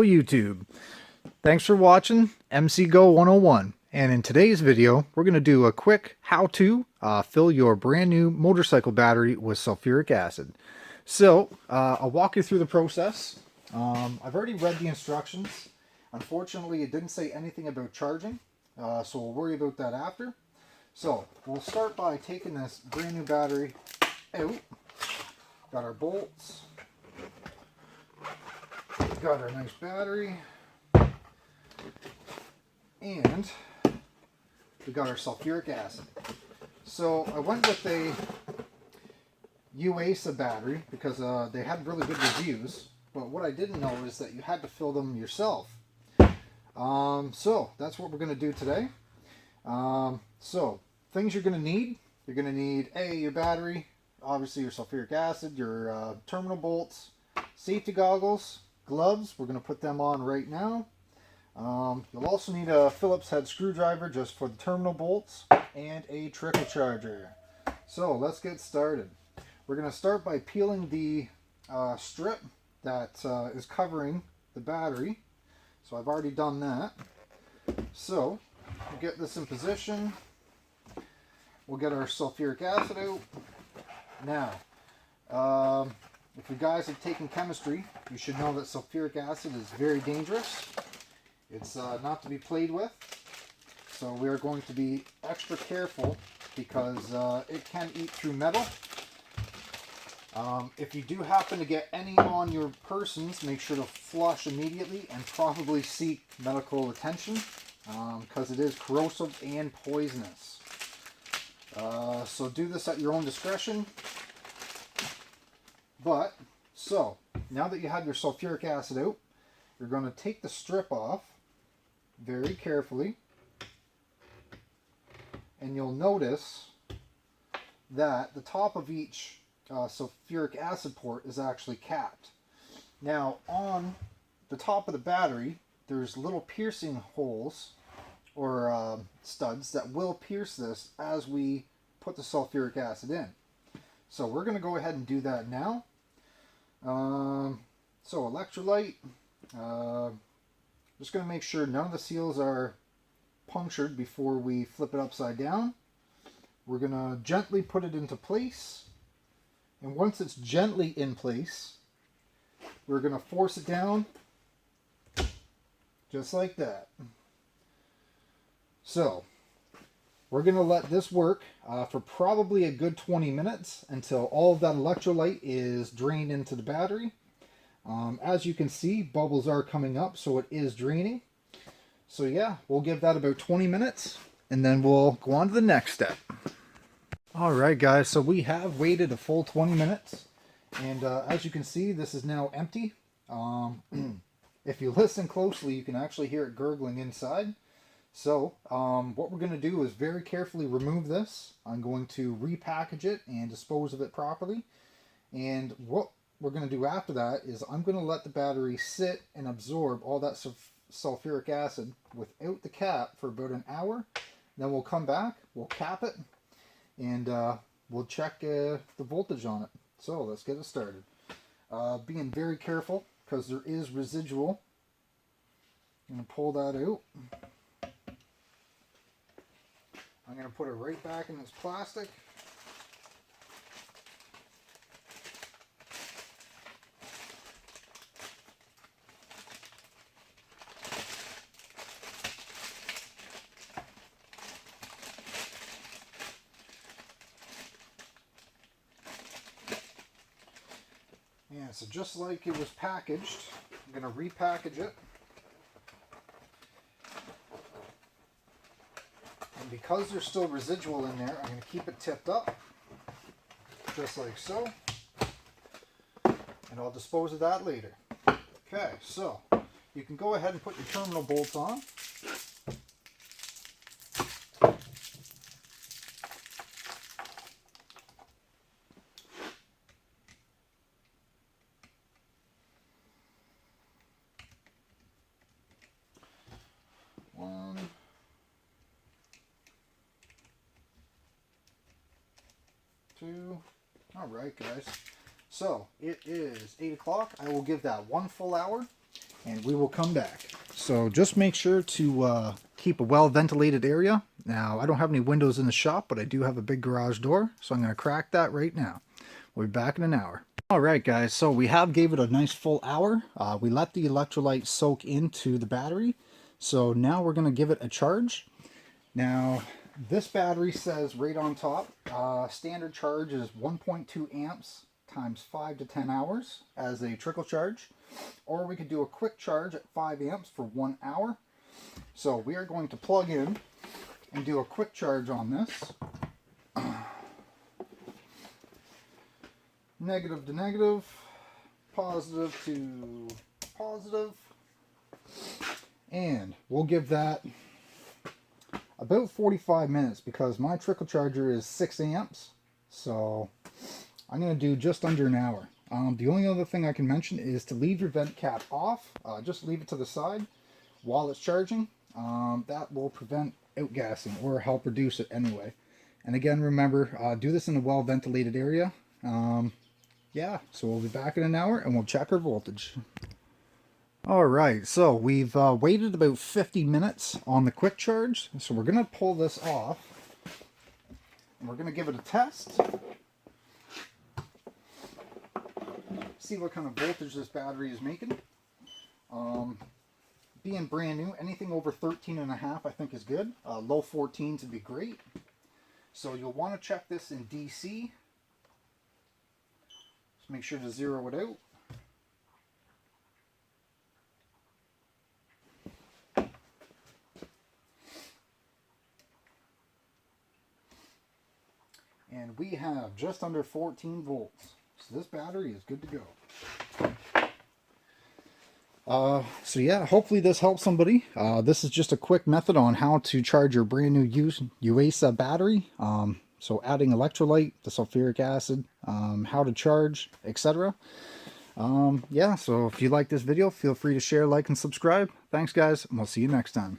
YouTube. Thanks for watching MC Go 101, and in today's video we're going to do a quick how-to fill your brand new motorcycle battery with sulfuric acid. So I'll walk you through the process. I've already read the instructions. Unfortunately it didn't say anything about charging, so we'll worry about that after. So we'll start by taking this brand new battery out. Got our bolts, got our nice battery, and we got our sulfuric acid. So I went with a Yuasa battery because they had really good reviews, but what I didn't know is that you had to fill them yourself. So that's what we're going to do today. So things you're going to need: you're going to need your battery, obviously your sulfuric acid, your terminal bolts, safety goggles, gloves. We're going to put them on right now. You'll also need a Phillips head screwdriver just for the terminal bolts, and a trickle charger. So let's get started. We're going to start by peeling the strip that is covering the battery. So I've already done that. So we'll get this in position. We'll get our sulfuric acid out. Now, if you guys have taken chemistry, you should know that sulfuric acid is very dangerous. It's not to be played with. So we are going to be extra careful because it can eat through metal. If you do happen to get any on your persons, make sure to flush immediately and probably seek medical attention because it is corrosive and poisonous. So do this at your own discretion. But, so, now that you have your sulfuric acid out, you're going to take the strip off very carefully. And you'll notice that the top of each sulfuric acid port is actually capped. Now, on the top of the battery, there's little piercing holes or studs that will pierce this as we put the sulfuric acid in. So we're going to go ahead and do that now. So electrolyte, just going to make sure none of the seals are punctured before we flip it upside down. We're going to gently put it into place, and once it's gently in place, we're going to force it down just like that. So we're going to let this work for probably a good 20 minutes until all of that electrolyte is drained into the battery. As you can see, bubbles are coming up, so it is draining. So yeah, we'll give that about 20 minutes, and then we'll go on to the next step. Alright guys, so we have waited a full 20 minutes, and as you can see, this is now empty. If you listen closely, you can actually hear it gurgling inside. So what we're going to do is very carefully remove this. I'm going to repackage it and dispose of it properly. And what we're going to do after that is I'm going to let the battery sit and absorb all that sulfuric acid without the cap for about an hour. Then we'll come back, we'll cap it, and we'll check the voltage on it. So let's get it started. Being very careful because there is residual. I'm going to pull that out. I'm going to put it right back in this plastic. Yeah, so just like it was packaged, I'm going to repackage it. And because there's still residual in there, I'm going to keep it tipped up, just like so. And I'll dispose of that later. Okay, so you can go ahead and put your terminal bolts on. One, two. All right, guys. So it is 8 o'clock. I will give that one full hour, and we will come back. So just make sure to keep a well-ventilated area. Now, I don't have any windows in the shop, but I do have a big garage door, so I'm going to crack that right now. We'll be back in an hour. Alright guys, so we have gave it a nice full hour. We let the electrolyte soak into the battery. So now we're going to give it a charge. Now, this battery says right on top, standard charge is 1.2 amps times 5 to 10 hours as a trickle charge. Or we could do a quick charge at 5 amps for 1 hour. So we are going to plug in and do a quick charge on this. Negative to negative, positive to positive, and we'll give that about 45 minutes because my trickle charger is 6 amps, so I'm going to do just under an hour. The only other thing I can mention is to leave your vent cap off, just leave it to the side while it's charging. That will prevent outgassing or help reduce it anyway. And again, remember, do this in a well-ventilated area. Yeah, so we'll be back in an hour and we'll check our voltage. Alright, so we've waited about 50 minutes on the quick charge. So we're going to pull this off. And we're going to give it a test. See what kind of voltage this battery is making. Being brand new, anything over 13.5 I think is good. Low 14s would be great. So you'll want to check this in DC. Make sure to zero it out. And we have just under 14 volts. So this battery is good to go. So yeah, hopefully this helps somebody. This is just a quick method on how to charge your brand new Yuasa battery. So adding electrolyte, the sulfuric acid, how to charge, etc. Yeah, so if you like this video, feel free to share, like, and subscribe. Thanks guys, and we'll see you next time.